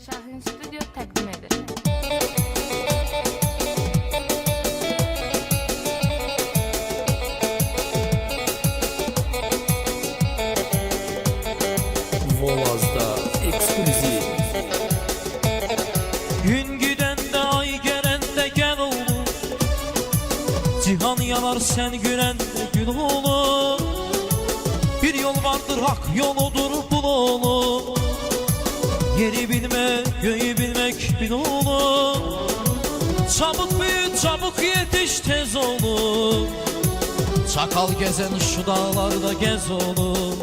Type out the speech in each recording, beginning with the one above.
Şahin Stüdyo təqdim edir. Volaz'da ekskluzif. Gün gidende ay gelende gel olur. Cihan yanar sen gülende gül olur. Bir yol vardır hak yoludur bul olur. Yeri bilmek göğü bilmek bil olur. Çabuk büyüt çabuk yetiş tez olur. Çakal gezen şu dağlarda gez olur.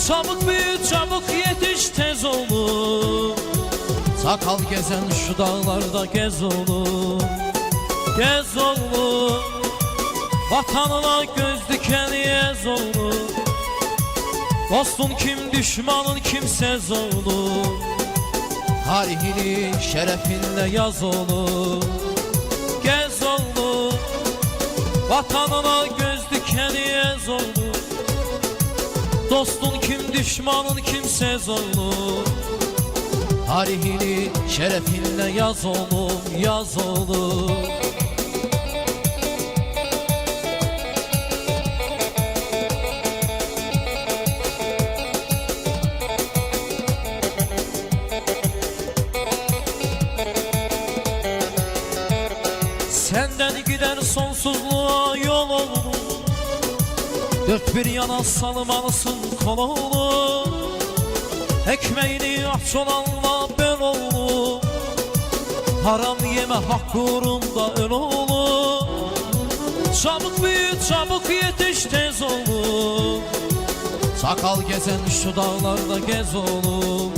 Çabuk büyüt çabuk yetiş tez olur. Sakal gezen şu dağlarda gez olur. Gez olur. Vatanına göz diken yez olur. Dostun kim düşmanın kimsez olur. Tarihini şerefinle yaz olur. Gez olur. Vatanına göz diken yez olur. Dostun kim düşmanın kimsez olur. Tarihini şerefinle yaz oğlum yaz oğlum. Senden gider sonsuzluğa yol olur. Dört bir yana salmalısın kol olur. Ekmeğini aç olanla bel olur. Haram yeme hak uğrunda öl olur. Çabuk büyüt çabuk yetiş tez olur. Sakal gezen şu dağlarda gez olur.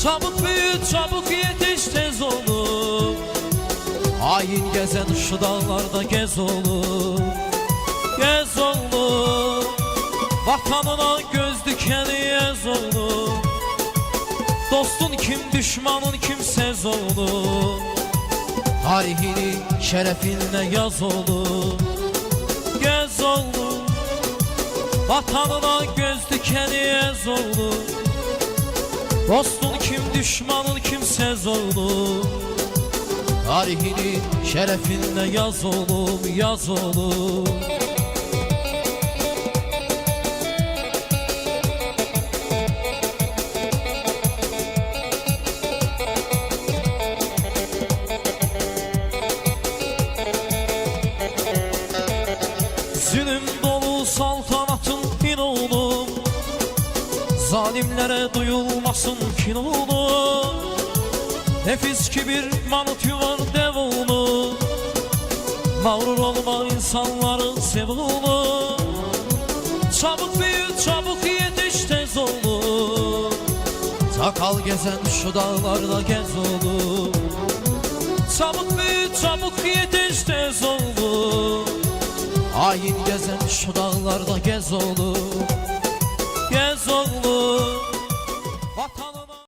Çabuk büyüt çabuk yetiş tez olur. Hain gezen şu dağlarda gez olur. Gez olur. Vatanına göz dikeni yez olur. Dostun kim düşmanın kimsez olur. Tarihini şerefinle yaz olur. Gez olur. Vatanına göz dikeni yez olur. Dostun kim düşmanın kimsez olur. Tarihini şerefinle yaz olur, yaz olur. Zulüm dolu saltanatın bin oğlum. Zalimlere duyulmasın kin oğlum. Nefis kibir manut yuvar dev oğlum. Mağrur olma insanları sev oğlum. Çabuk büyüt çabuk yetiş tez oğlum. Sakal gezen şu dağlarda gez oğlum. Çabuk büyüt çabuk yetiş tez oğlum. Hain gezen şu dağlarda gez olur. Gez olur.